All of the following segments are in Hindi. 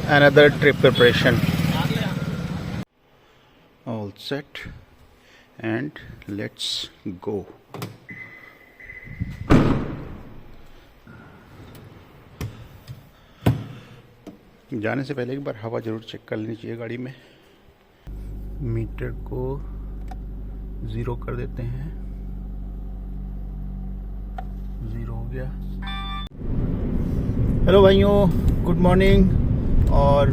another trip preparation. All set and let's go. जाने से पहले एक बार हवा ज़रूर चेक कर लेनी चाहिए गाड़ी में। मीटर को 0 कर देते हैं। 0 हो गया। हेलो भाइयों, गुड मॉर्निंग। और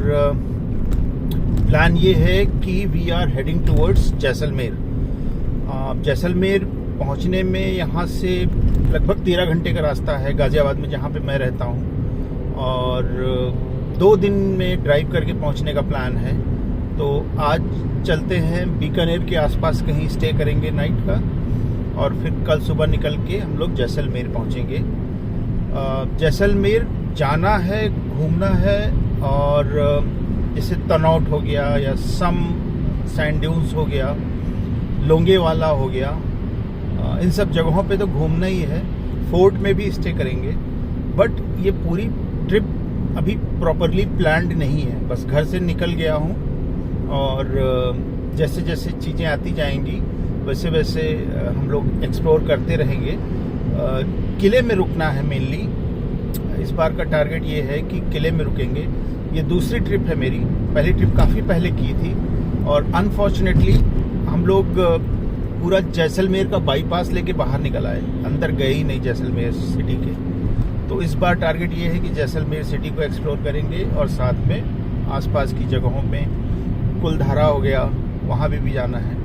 प्लान ये है कि we are heading towards Jaisalmer. Jaisalmer पहुंचने में यहाँ से लगभग 13 घंटे का रास्ता है गाज़ियाबाद में, जहाँ पे मैं रहता हूँ। और 2 दिन में ड्राइव करके पहुंचने का प्लान है। तो आज चलते हैं बीकानेर के आसपास, कहीं स्टे करेंगे नाइट का, और फिर कल सुबह निकल के हम लोग जैसलमेर पहुंचेंगे। जैसलमेर जाना है, घूमना है, और जैसे तनौट हो गया या सम सैंड ड्यून्स हो गया, लोंगेवाला हो गया, इन सब जगहों पे तो घूमना ही है। फोर्ट में भी स्टे करेंगे। बट ये पूरी ट्रिप अभी प्रॉपरली प्लान्ड नहीं है, बस घर से निकल गया हूँ और जैसे जैसे चीज़ें आती जाएंगी वैसे वैसे हम लोग एक्सप्लोर करते रहेंगे। किले में रुकना है मेनली। इस बार का टारगेट ये है कि किले में रुकेंगे। ये दूसरी ट्रिप है मेरी। पहली ट्रिप काफ़ी पहले की थी और अनफॉर्चुनेटली हम लोग पूरा जैसलमेर का बाईपास लेके बाहर निकल आए, अंदर गए ही नहीं जैसलमेर सिटी के। तो इस बार टारगेट ये है कि जैसलमेर सिटी को एक्सप्लोर करेंगे और साथ में आसपास की जगहों में कुलधारा हो गया, वहाँ भी जाना है।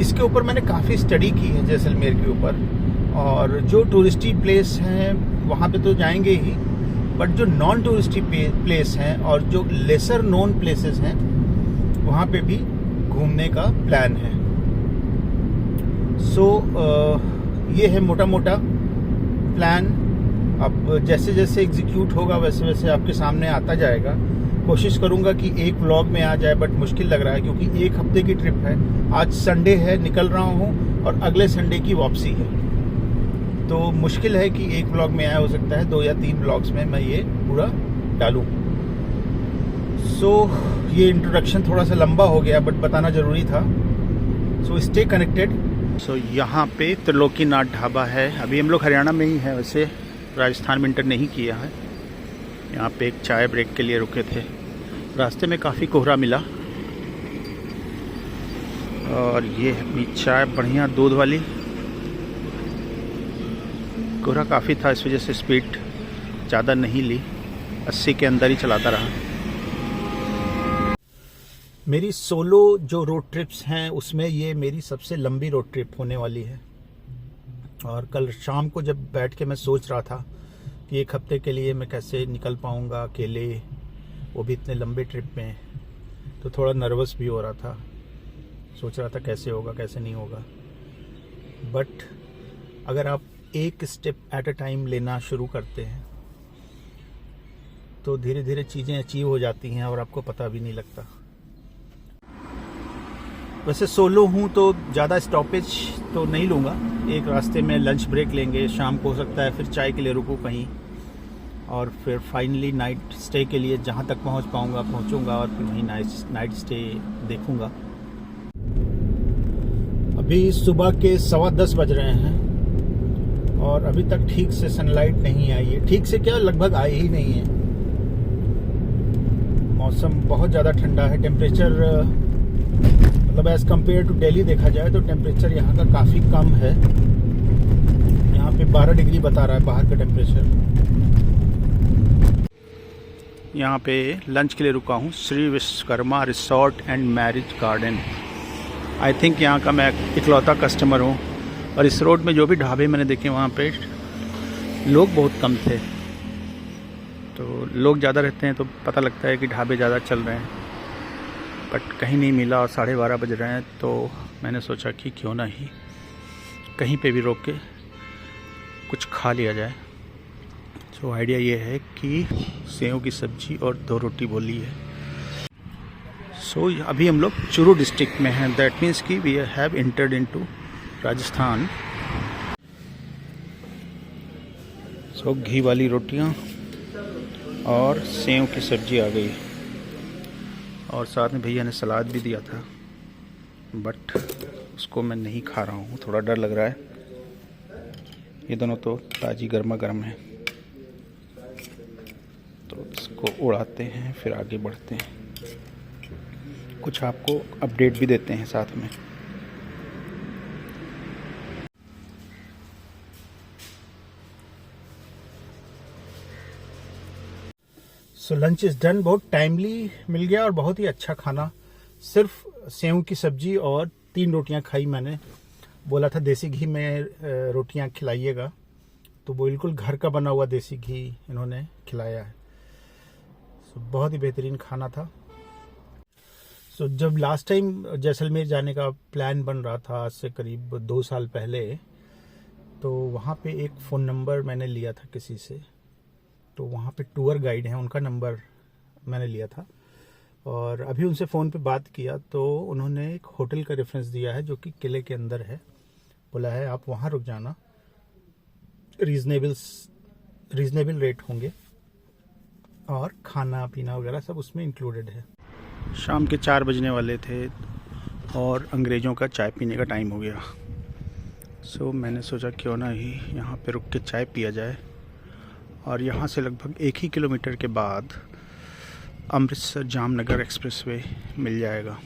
इसके ऊपर मैंने काफ़ी स्टडी की है जैसलमेर के ऊपर, और जो टूरिस्टी प्लेस हैं वहाँ पे तो जाएंगे ही, बट जो नॉन टूरिस्टी प्लेस हैं और जो लेसर नोन प्लेसेस हैं वहाँ पे भी घूमने का प्लान है। सो ये है मोटा मोटा प्लान। अब जैसे जैसे एग्जीक्यूट होगा वैसे वैसे आपके सामने आता जाएगा। कोशिश करूंगा कि एक व्लॉग में आ जाए, बट मुश्किल लग रहा है क्योंकि 1 हफ्ते की ट्रिप है। आज संडे है, निकल रहा हूं, और अगले संडे की वापसी है। तो मुश्किल है कि एक व्लॉग में आया। हो सकता है 2 या 3 व्लॉग्स में मैं ये पूरा डालूं। सो ये इंट्रोडक्शन थोड़ा सा लंबा हो गया, बट बताना ज़रूरी था। So stay connected. सो यहाँ पे त्रिलोकीनाथ ढाबा है। अभी हम लोग हरियाणा में ही हैं, वैसे राजस्थान में इंटर नहीं किया है। यहाँ पे एक चाय ब्रेक के लिए रुके थे। रास्ते में काफ़ी कोहरा मिला, और ये अपनी चाय बढ़िया दूध वाली। कोहरा काफ़ी था, इस वजह से स्पीड ज़्यादा नहीं ली, 80 के अंदर ही चलाता रहा। मेरी सोलो जो रोड ट्रिप्स हैं उसमें ये मेरी सबसे लंबी रोड ट्रिप होने वाली है। और कल शाम को जब बैठ के मैं सोच रहा था कि 1 हफ्ते के लिए मैं कैसे निकल पाऊँगा अकेले, वो भी इतने लंबे ट्रिप में, तो थोड़ा नर्वस भी हो रहा था। सोच रहा था कैसे होगा कैसे नहीं होगा। बट अगर आप एक स्टेप एट अ टाइम लेना शुरू करते हैं तो धीरे धीरे चीज़ें अचीव हो जाती हैं और आपको पता भी नहीं लगता। वैसे सोलो हूँ तो ज़्यादा स्टॉपेज तो नहीं लूँगा। एक रास्ते में लंच ब्रेक लेंगे, शाम को हो सकता है फिर चाय के लिए रुकूँ कहीं, और फिर फाइनली नाइट स्टे के लिए जहाँ तक पहुँच पाऊँगा पहुँचूँगा, और फिर वहीं नाइट स्टे देखूँगा। अभी सुबह के 10:15 बज रहे हैं और अभी तक ठीक से सनलाइट नहीं आई है। ठीक से क्या, लगभग आई ही नहीं है। मौसम बहुत ज़्यादा ठंडा है। टेम्परेचर मतलब एज़ कम्पेयर टू दिल्ली देखा जाए तो टेम्परेचर यहाँ का काफ़ी कम है। यहाँ पे 12 डिग्री बता रहा है बाहर का टेम्परेचर। यहाँ पे लंच के लिए रुका हूँ, Shri Vishwakarma resort and marriage garden. I think यहाँ का मैं इकलौता कस्टमर हूँ। और इस रोड में जो भी ढाबे मैंने देखे वहाँ पे लोग बहुत कम थे। तो लोग ज़्यादा रहते हैं तो पता लगता है कि ढाबे ज़्यादा चल रहे हैं, बट कहीं नहीं मिला और 12:30 बज रहे हैं। तो मैंने सोचा कि क्यों ना ही कहीं पे भी रोक के कुछ खा लिया जाए। तो आइडिया ये है कि सेव की सब्ज़ी और 2 रोटी बोली है। सो अभी हम लोग चूरू डिस्ट्रिक्ट में हैं। दैट मीन्स कि we have entered into Rajasthan. So घी वाली रोटियां और सेव की सब्ज़ी आ गई और साथ में भैया ने सलाद भी दिया था, बट उसको मैं नहीं खा रहा हूँ, थोड़ा डर लग रहा है। ये दोनों तो ताज़ी गर्मा गर्म है, तो इसको उड़ाते हैं फिर आगे बढ़ते हैं, कुछ आपको अपडेट भी देते हैं साथ में। सो लंच इज़ डन, बहुत टाइमली मिल गया और बहुत ही अच्छा खाना। सिर्फ सेव की सब्जी और 3 रोटियां खाई मैंने। बोला था देसी घी में रोटियां खिलाइएगा, तो बिल्कुल घर का बना हुआ देसी घी इन्होंने खिलाया है। सो बहुत ही बेहतरीन खाना था। सो जब लास्ट टाइम जैसलमेर जाने का प्लान बन रहा था आज से करीब 2 साल पहले, तो वहाँ पे एक फ़ोन नंबर मैंने लिया था किसी से, तो वहाँ पे टूर गाइड हैं, उनका नंबर मैंने लिया था और अभी उनसे फ़ोन पे बात किया तो उन्होंने एक होटल का रेफरेंस दिया है जो कि किले के अंदर है। बोला है आप वहाँ रुक जाना, रीजनेबल रेट होंगे और खाना पीना वगैरह सब उसमें इंक्लूडेड है। शाम के 4 बजने वाले थे और अंग्रेज़ों का चाय पीने का टाइम हो गया। सो मैंने सोचा क्यों ना ही यहाँ पे रुक के चाय पिया जाए। और यहाँ से लगभग 1 ही किलोमीटर के बाद अमृतसर जामनगर एक्सप्रेसवे मिल जाएगा,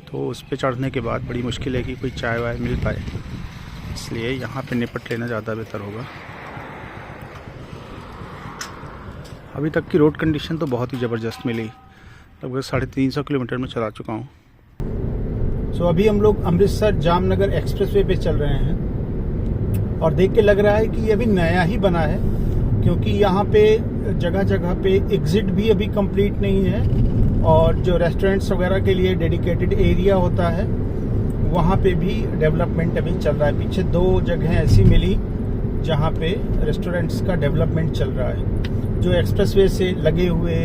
तो उस पे चढ़ने के बाद बड़ी मुश्किल है कि कोई चाय वाय मिल पाए, इसलिए यहाँ पे निपट लेना ज़्यादा बेहतर होगा। अभी तक की रोड कंडीशन तो बहुत ही ज़बरदस्त मिली, लगभग 350 किलोमीटर में चला चुका हूँ। सो अभी हम लोग अमृतसर जामनगर एक्सप्रेसवे पे चल रहे हैं और देख के लग रहा है कि ये अभी नया ही बना है, क्योंकि यहाँ पे जगह जगह पे एग्ज़िट भी अभी कंप्लीट नहीं है और जो रेस्टोरेंट्स वगैरह के लिए डेडिकेटेड एरिया होता है वहाँ पे भी डेवलपमेंट अभी चल रहा है। पीछे 2 जगह ऐसी मिली जहाँ पे रेस्टोरेंट्स का डेवलपमेंट चल रहा है। जो एक्सप्रेसवे से लगे हुए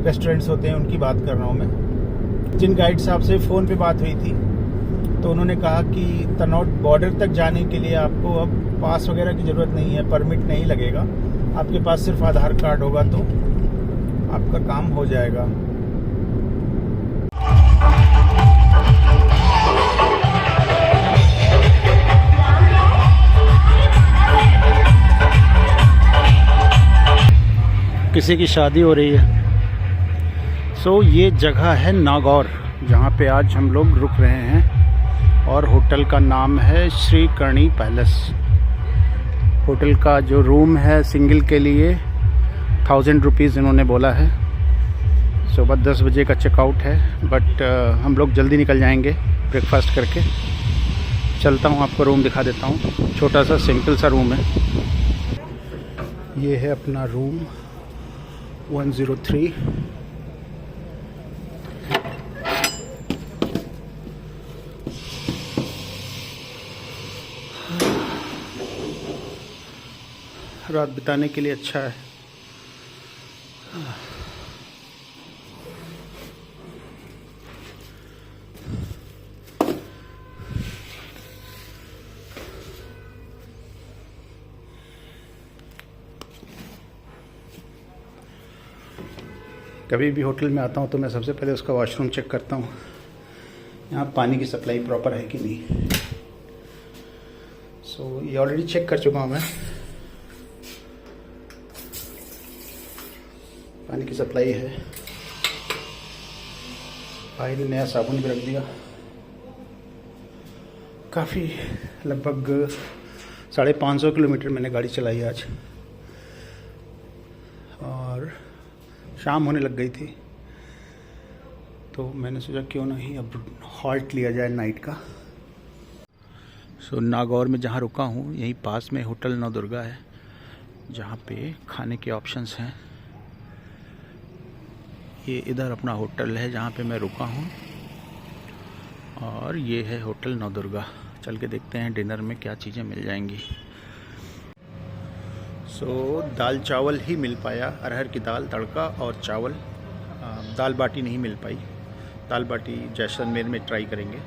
रेस्टोरेंट्स होते हैं उनकी बात कर रहा हूँ मैं। जिन गाइड साहब से फ़ोन पे बात हुई थी तो उन्होंने कहा कि तनौट बॉर्डर तक जाने के लिए आपको अब पास वगैरह की ज़रूरत नहीं है, परमिट नहीं लगेगा, आपके पास सिर्फ आधार कार्ड होगा तो आपका काम हो जाएगा। किसी की शादी हो रही है। सो ये जगह है नागौर, जहाँ पे आज हम लोग रुक रहे हैं और होटल का नाम है श्री करणी पैलेस। होटल का जो रूम है सिंगल के लिए 1000 रुपीज़ इन्होंने बोला है। सुबह 10 बजे का चेकआउट है, बट हम लोग जल्दी निकल जाएंगे ब्रेकफास्ट करके। चलता हूँ, आपको रूम दिखा देता हूँ। छोटा सा सिंपल सा रूम है। ये है अपना रूम 103। रात बिताने के लिए अच्छा है। कभी भी होटल में आता हूँ तो मैं सबसे पहले उसका वॉशरूम चेक करता हूँ, यहाँ पानी की सप्लाई प्रॉपर है कि नहीं। सो ये ऑलरेडी चेक कर चुका हूँ मैं। पानी की सप्लाई है। भाई ने नया साबुन भी रख दिया। काफ़ी लगभग 550 किलोमीटर मैंने गाड़ी चलाई आज और शाम होने लग गई थी, तो मैंने सोचा क्यों नहीं अब हॉल्ट लिया जाए नाइट का। सो नागौर में जहाँ रुका हूँ यहीं पास में होटल नवदुर्गा है, जहाँ पे खाने के ऑप्शंस हैं। ये इधर अपना होटल है जहाँ पे मैं रुका हूँ और ये है होटल नवदुर्गा। चल के देखते हैं डिनर में क्या चीज़ें मिल जाएंगी। सो दाल चावल ही मिल पाया, अरहर की दाल तड़का और चावल। दाल बाटी नहीं मिल पाई। दाल बाटी जैसलमेर में ट्राई करेंगे।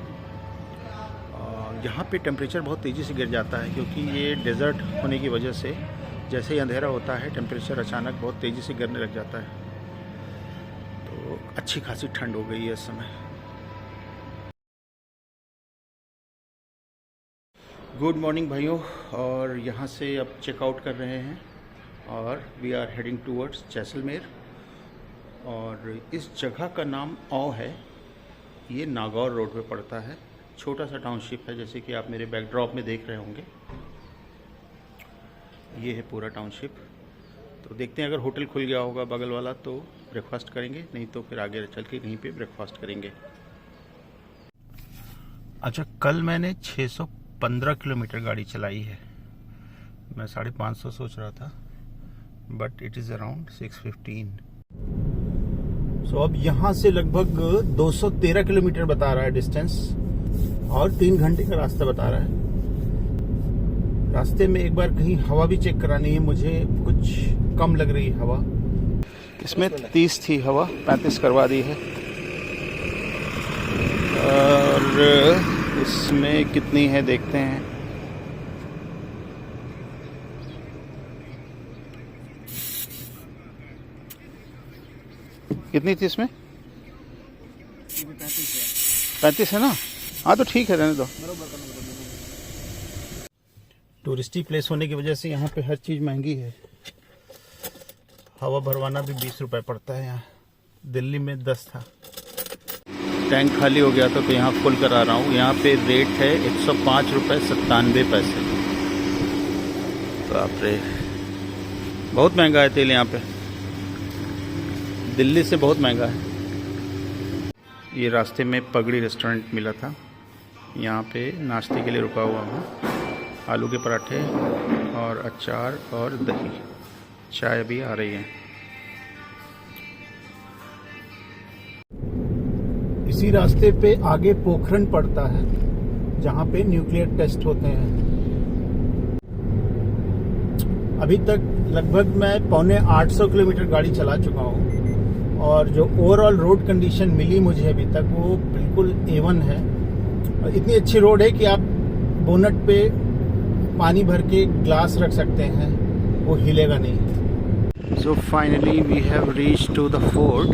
और यहाँ पे टेम्परेचर बहुत तेज़ी से गिर जाता है क्योंकि ये डेज़र्ट होने की वजह से जैसे ही अंधेरा होता है टेम्परेचर अचानक बहुत तेज़ी से गिरने लग जाता है, तो अच्छी खासी ठंड हो गई है इस समय। गुड मॉर्निंग भाइयों, और यहाँ से अब चेकआउट कर रहे हैं और we are heading towards Jaisalmer. और इस जगह का नाम औ है, ये नागौर रोड पे पड़ता है। छोटा सा टाउनशिप है, जैसे कि आप मेरे बैकड्रॉप में देख रहे होंगे। ये है पूरा टाउनशिप। तो देखते हैं, अगर होटल खुल गया होगा बगल वाला तो ब्रेकफास्ट करेंगे, नहीं तो फिर आगे चल के कहीं पे ब्रेकफास्ट करेंगे। अच्छा, कल मैंने 615 किलोमीटर गाड़ी चलाई है। मैं 550 सोच रहा था, बट इट इज़ अराउंड 615। सो अब यहाँ से लगभग 213 किलोमीटर बता रहा है डिस्टेंस, और 3 घंटे का रास्ता बता रहा है। रास्ते में एक बार कहीं हवा भी चेक करानी है मुझे, कुछ कम लग रही है हवा। इसमें 30 थी हवा, 35 करवा दी है। और इसमें कितनी है देखते हैं। कितनी थी इसमें? 35 है ना? हाँ तो ठीक है, रहने दो। टूरिस्टी प्लेस होने की वजह से यहाँ पे हर चीज़ महंगी है। हवा भरवाना भी 20 रुपए पड़ता है यहाँ, दिल्ली में 10 था। टैंक खाली हो गया था तो यहाँ फुल करा रहा हूँ। यहाँ पे रेट है 105 रुपये 97 पैसे। बाप रे, बहुत महंगा है तेल यहाँ पे, दिल्ली से बहुत महंगा है। ये रास्ते में पगड़ी रेस्टोरेंट मिला था, यहाँ पे नाश्ते के लिए रुका हुआ हूँ। आलू के पराठे और अचार और दही, चाय भी आ रही है। इसी रास्ते पे आगे पोखरण पड़ता है, जहाँ पे न्यूक्लियर टेस्ट होते हैं। अभी तक लगभग मैं 750 किलोमीटर गाड़ी चला चुका हूँ, और जो ओवरऑल रोड कंडीशन मिली मुझे अभी तक वो बिल्कुल A1 है। और इतनी अच्छी रोड है कि आप बोनट पे पानी भर के ग्लास रख सकते हैं, वो हिलेगा नहीं। So finally we have reach to the fort,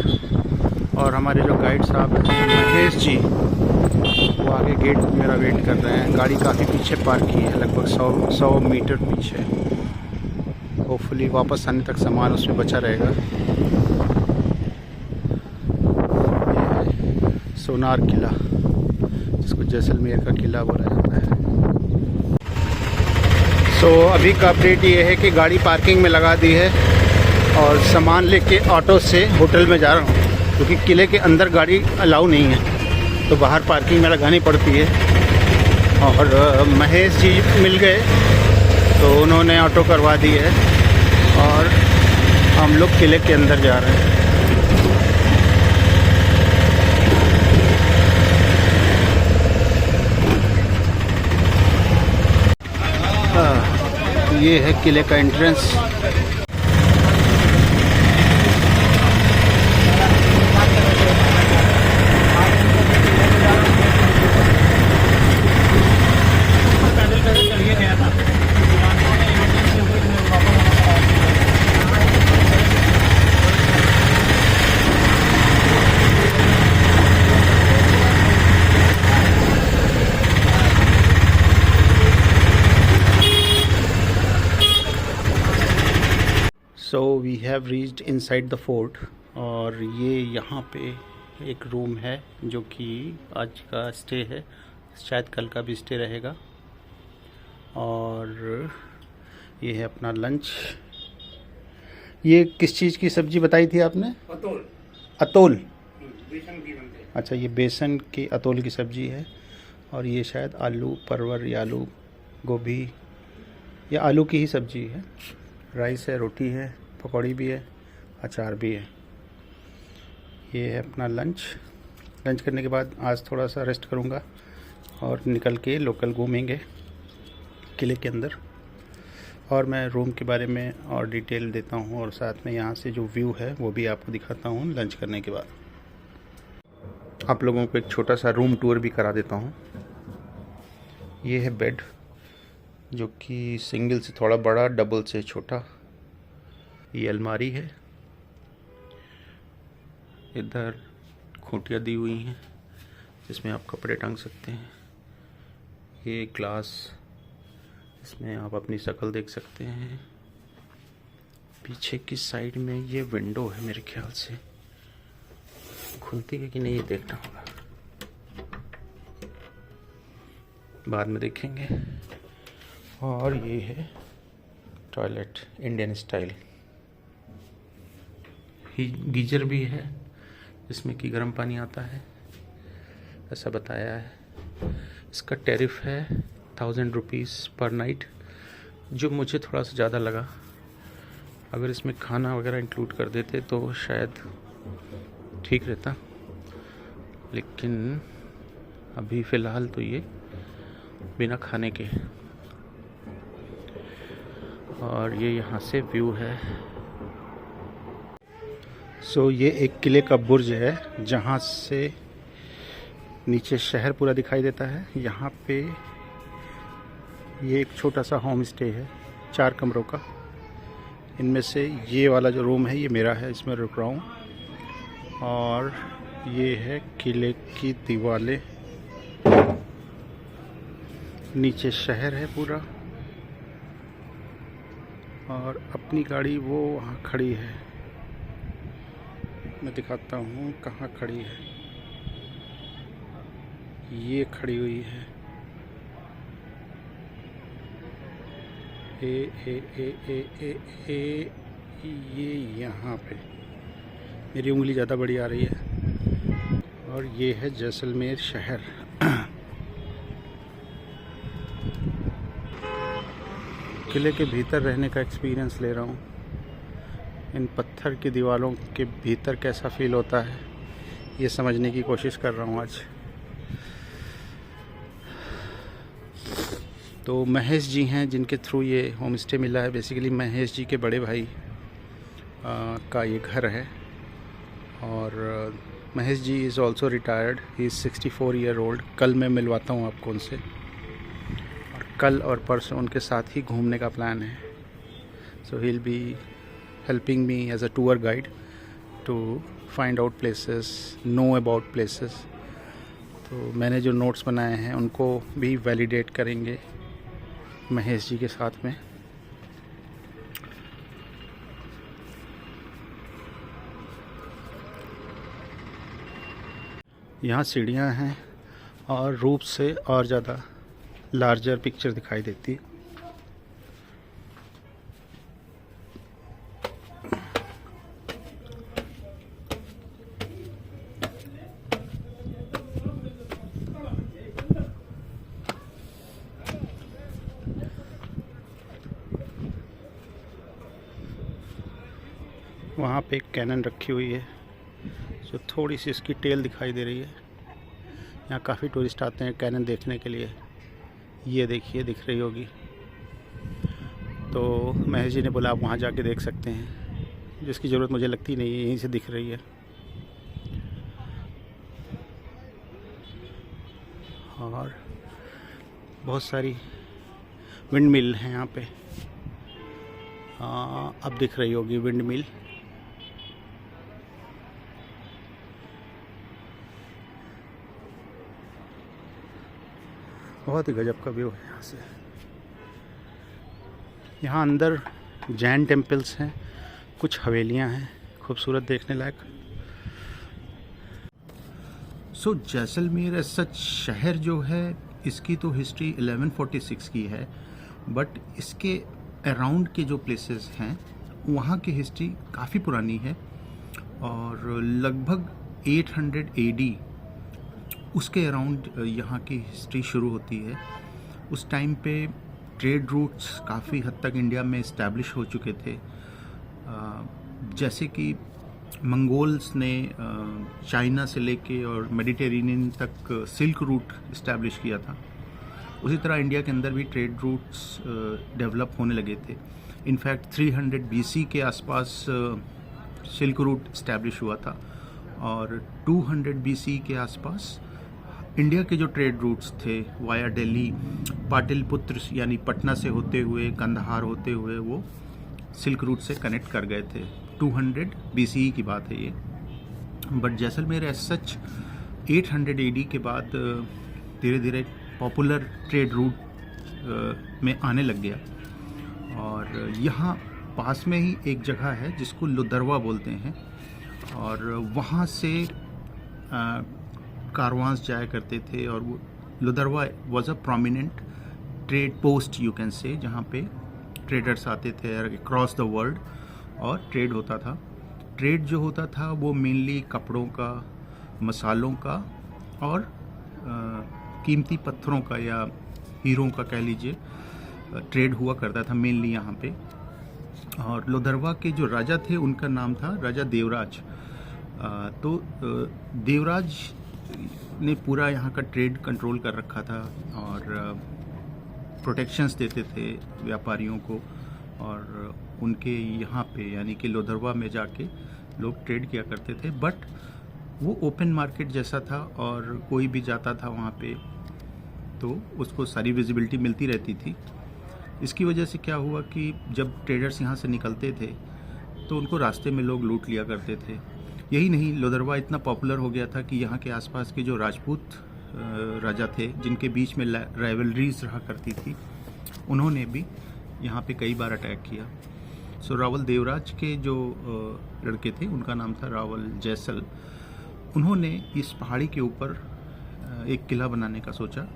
और हमारे जो गाइड साहब हैं महेश जी, वो आगे गेट मेरा वेट कर रहे हैं। गाड़ी काफ़ी पीछे पार्क की है, लगभग 100 मीटर पीछे। होपफुली वापस आने तक सामान उसमें बचा रहेगा। ये है सोनार किला, जिसको जैसलमेर का किला बोला जाता है। तो अभी का अपडेट ये है कि गाड़ी पार्किंग में लगा दी है, और सामान लेके ऑटो से होटल में जा रहा हूँ, क्योंकि किले के अंदर गाड़ी अलाउ नहीं है, तो बाहर पार्किंग में लगानी पड़ती है। और महेश जी मिल गए तो उन्होंने ऑटो करवा दी है, और हम लोग किले के अंदर जा रहे हैं। ये है किले का entrance. So we have reached inside the fort, और ये यहाँ पे एक रूम है जो कि आज का स्टे है, शायद कल का भी स्टे रहेगा। और ये है अपना लंच। ये किस चीज़ की सब्ज़ी बताई थी आपने? अतोल। अतोल, बेसन की बनती है। अच्छा, ये बेसन की अतोल की सब्ज़ी है, और ये शायद आलू परवर या आलू गोभी या आलू की ही सब्ज़ी है। राइस है, रोटी है, पकौड़ी भी है, अचार भी है। ये है अपना लंच। लंच करने के बाद आज थोड़ा सा रेस्ट करूँगा, और निकल के लोकल घूमेंगे किले के अंदर। और मैं रूम के बारे में और डिटेल देता हूँ, और साथ में यहाँ से जो व्यू है वो भी आपको दिखाता हूँ लंच करने के बाद। आप लोगों को एक छोटा सा रूम टूर भी करा देता हूँ। ये है बेड, जो कि सिंगल से थोड़ा बड़ा, डबल से छोटा। ये अलमारी है, इधर खूंटियाँ दी हुई हैं जिसमें आप कपड़े टांग सकते हैं। ये ग्लास, इसमें आप अपनी शक्ल देख सकते हैं। पीछे की साइड में ये विंडो है, मेरे ख्याल से खुलती है कि नहीं ये देखना होगा, बाद में देखेंगे। और ये है टॉयलेट, इंडियन स्टाइल। गीजर भी है जिसमें कि गर्म पानी आता है, ऐसा बताया है। इसका टैरिफ है 1000 रुपीज़ पर नाइट, जो मुझे थोड़ा सा ज़्यादा लगा। अगर इसमें खाना वगैरह इंक्लूड कर देते तो शायद ठीक रहता, लेकिन अभी फ़िलहाल तो ये बिना खाने के। और ये यहाँ से व्यू है। सो ये एक किले का बुर्ज है जहाँ से नीचे शहर पूरा दिखाई देता है। यहाँ पे ये एक छोटा सा होम स्टे है 4 कमरों का। इनमें से ये वाला जो रूम है ये मेरा है, इसमें रुक रहा हूँ। और ये है किले की दीवारें, नीचे शहर है पूरा। और अपनी गाड़ी वो वहाँ खड़ी है, मैं दिखाता हूँ कहाँ खड़ी है। ये खड़ी हुई है, ये यहाँ पे। मेरी उंगली ज़्यादा बड़ी आ रही है। और ये है जैसलमेर शहर। किले के भीतर रहने का एक्सपीरियंस ले रहा हूँ। इन पत्थर की दीवारों के भीतर कैसा फील होता है ये समझने की कोशिश कर रहा हूँ आज। तो महेश जी हैं जिनके थ्रू ये होम स्टे मिला है। बेसिकली महेश जी के बड़े भाई का ये घर है। और Mahesh ji is also retired, he is 64 year old. कल मैं मिलवाता हूँ आपको उनसे, और कल और परसों उनके साथ ही घूमने का प्लान है। So he will be helping me as a tour guide to find out places, know about places। तो मैंने जो नोट्स बनाए हैं उनको भी वैलिडेट करेंगे महेश जी के साथ में। यहाँ सीढ़ियाँ हैं और रूप से और ज़्यादा लार्जर पिक्चर दिखाई देती है। वहाँ पे एक कैनन रखी हुई है जो थोड़ी सी इसकी टेल दिखाई दे रही है। यहाँ काफ़ी टूरिस्ट आते हैं कैनन देखने के लिए। ये देखिए, दिख रही होगी। तो महेश जी ने बोला आप वहाँ जाके देख सकते हैं, जिसकी ज़रूरत मुझे लगती नहीं है, यहीं से दिख रही है। और बहुत सारी विंड मिल हैं यहाँ पे। अब दिख रही होगी विंड मिल। बहुत ही गजब का व्यू है यहाँ से। यहाँ अंदर जैन टेम्पल्स हैं, कुछ हवेलियाँ हैं खूबसूरत देखने लायक। सो जैसलमेर सच शहर जो है इसकी तो हिस्ट्री 1146 की है, बट इसके अराउंड के जो प्लेसेस हैं वहाँ की हिस्ट्री काफ़ी पुरानी है। और लगभग 800 AD उसके अराउंड यहाँ की हिस्ट्री शुरू होती है। उस टाइम पे ट्रेड रूट्स काफ़ी हद तक इंडिया में इस्टेब्लिश हो चुके थे। जैसे कि मंगोल्स ने चाइना से लेके और मेडिटेरेनियन तक सिल्क रूट इस्टेब्लिश किया था, उसी तरह इंडिया के अंदर भी ट्रेड रूट्स डेवलप होने लगे थे। इनफैक्ट 300 BC के आसपास सिल्क रूट इस्टेब्लिश हुआ था और 200 BC के आसपास इंडिया के जो ट्रेड रूट्स थे वाया दिल्ली, पाटलिपुत्र यानी पटना से होते हुए, कंधार होते हुए वो सिल्क रूट से कनेक्ट कर गए थे। 200 BCE की बात है ये। But Jaisalmer as such 800 AD के बाद धीरे धीरे पॉपुलर ट्रेड रूट में आने लग गया। और यहाँ पास में ही एक जगह है जिसको लुदरवा बोलते हैं, और वहाँ से कारवांस जाया करते थे। और वो Ludarva was a prominent trade post you can say, जहाँ पे ट्रेडर्स आते थे अक्रॉस द वर्ल्ड और ट्रेड होता था। ट्रेड जो होता था वो मेनली कपड़ों का, मसालों का और कीमती पत्थरों का या हीरों का कह लीजिए ट्रेड हुआ करता था मेनली यहाँ पे। और लुदरवा के जो राजा थे उनका नाम था राजा देवराज। तो देवराज ने पूरा यहाँ का ट्रेड कंट्रोल कर रखा था और प्रोटेक्शंस देते थे व्यापारियों को, और उनके यहाँ पे यानी कि लुदरवा में जाके लोग ट्रेड किया करते थे। बट वो ओपन मार्केट जैसा था और कोई भी जाता था वहाँ पे तो उसको सारी विजिबिलिटी मिलती रहती थी। इसकी वजह से क्या हुआ कि जब ट्रेडर्स यहाँ से निकलते थे तो उनको रास्ते में लोग लूट लिया करते थे। यही नहीं, लुदरवा इतना पॉपुलर हो गया था कि यहाँ के आसपास के जो राजपूत राजा थे जिनके बीच में राइवलरीज रहा करती थी, उन्होंने भी यहाँ पे कई बार अटैक किया। सो रावल देवराज के जो लड़के थे उनका नाम था रावल जैसल। उन्होंने इस पहाड़ी के ऊपर एक किला बनाने का सोचा,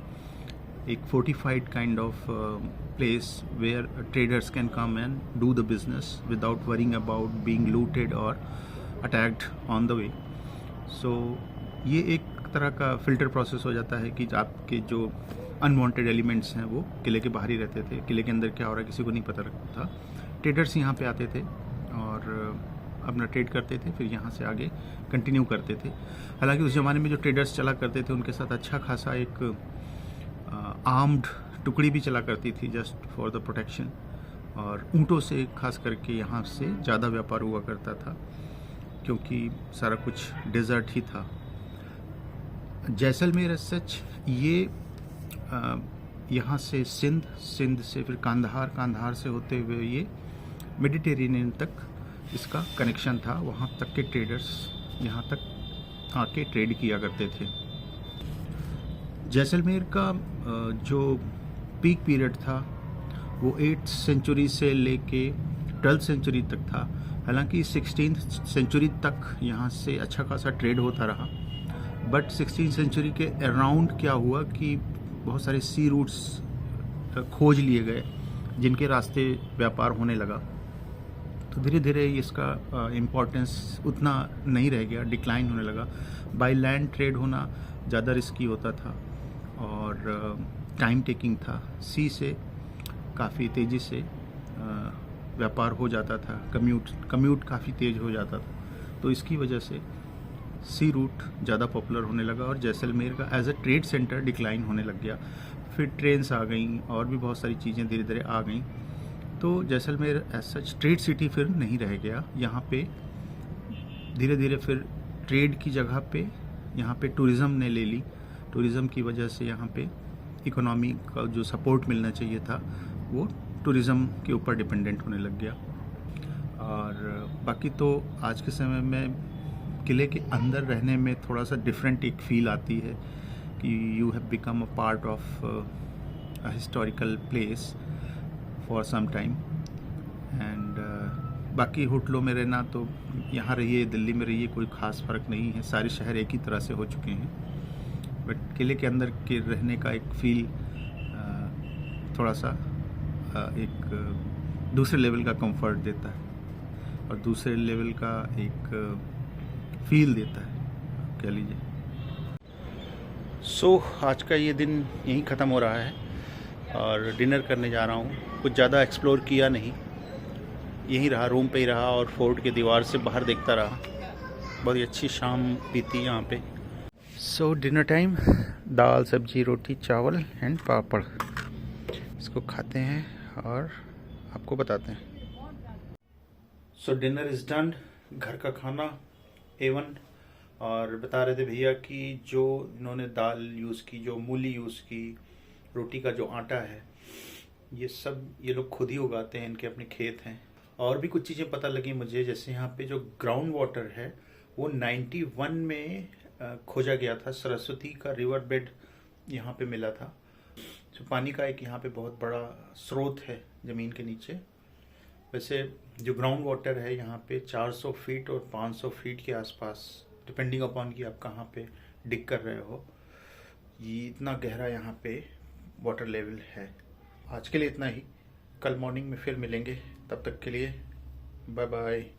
एक fortified kind of place where traders can come and do the business without worrying about being looted और attacked on the way. So ये एक तरह का फिल्टर प्रोसेस हो जाता है कि आपके जो अनवांटेड एलिमेंट्स हैं वो किले के बाहर ही रहते थे। किले के अंदर क्या हो रहा है किसी को नहीं पता लगता था। ट्रेडर्स यहाँ पे आते थे और अपना ट्रेड करते थे, फिर यहाँ से आगे कंटिन्यू करते थे। हालांकि उस ज़माने में जो ट्रेडर्स चला करते थे उनके साथ अच्छा खासा एक आर्म्ड टुकड़ी भी चला करती थी जस्ट फॉर द प्रोटेक्शन। और ऊँटों से खास करके यहाँ से ज़्यादा व्यापार हुआ करता था क्योंकि सारा कुछ डेजर्ट ही था। जैसलमेर सच ये यहाँ से सिंध से फिर कांधार से होते हुए ये मेडिटेरेनियन तक इसका कनेक्शन था। वहाँ तक के ट्रेडर्स यहाँ तक आके ट्रेड किया करते थे। जैसलमेर का जो पीक पीरियड था वो 8th सेंचुरी से लेके 12th सेंचुरी तक था। हालांकि 16th सेंचुरी तक यहाँ से अच्छा खासा ट्रेड होता रहा। बट 16th सेंचुरी के अराउंड क्या हुआ कि बहुत सारे सी रूट्स खोज लिए गए जिनके रास्ते व्यापार होने लगा। तो धीरे धीरे इसका इम्पोर्टेंस उतना नहीं रह गया, डिक्लाइन होने लगा। बाय लैंड ट्रेड होना ज़्यादा रिस्की होता था और टाइम टेकिंग था। सी से काफ़ी तेज़ी से व्यापार हो जाता था, कम्यूट काफ़ी तेज़ हो जाता था। तो इसकी वजह से सी रूट ज़्यादा पॉपुलर होने लगा और जैसलमेर का as a trade centre decline होने लग गया। फिर ट्रेन्स आ गई और भी बहुत सारी चीज़ें धीरे धीरे आ गई। तो Jaisalmer as such trade city फिर नहीं रह गया। यहाँ पे धीरे धीरे फिर ट्रेड की जगह पे यहाँ पे टूरिज़्म ने ले ली। टूरिज़्म की वजह से यहाँ पे इकोनॉमी का जो सपोर्ट मिलना चाहिए था वो टूरिज़्म के ऊपर डिपेंडेंट होने लग गया। और बाकी तो आज के समय में किले के अंदर रहने में थोड़ा सा डिफरेंट एक फील आती है कि you have become a part of a historical place for some time. And बाकी होटलों में रहना तो यहाँ रहिए, दिल्ली में रहिए, कोई ख़ास फ़र्क नहीं है। सारे शहर एक ही तरह से हो चुके हैं। बट किले के अंदर के रहने का एक फील थोड़ा सा एक दूसरे लेवल का कंफर्ट देता है और दूसरे लेवल का एक फील देता है, कह लीजिए। सो आज का ये दिन यहीं ख़त्म हो रहा है और डिनर करने जा रहा हूँ। कुछ ज़्यादा एक्सप्लोर किया नहीं, यहीं रहा, रूम पे ही रहा और फोर्ट के दीवार से बाहर देखता रहा। बहुत ही अच्छी शाम बीती यहाँ पे। सो डिनर टाइम, दाल सब्जी रोटी चावल एंड पापड़। इसको खाते हैं और आपको बताते हैं। सो डिनर इज़ डन। घर का खाना A1 और बता रहे थे भैया कि जो इन्होंने दाल यूज़ की, जो मूली यूज़ की, रोटी का जो आटा है, ये सब ये लोग खुद ही उगाते हैं, इनके अपने खेत हैं। और भी कुछ चीज़ें पता लगी मुझे, जैसे यहाँ पे जो ग्राउंड वाटर है वो 91 में खोजा गया था। सरस्वती का रिवर बेड यहाँ पे मिला था। तो पानी का एक यहाँ पे बहुत बड़ा स्रोत है ज़मीन के नीचे। वैसे जो ग्राउंड वाटर है यहाँ पे 400 फीट और 500 फीट के आसपास, डिपेंडिंग अपॉन कि आप कहाँ पे डिग कर रहे हो, ये इतना गहरा यहाँ पे वाटर लेवल है। आज के लिए इतना ही, कल मॉर्निंग में फिर मिलेंगे, तब तक के लिए बाय बाय।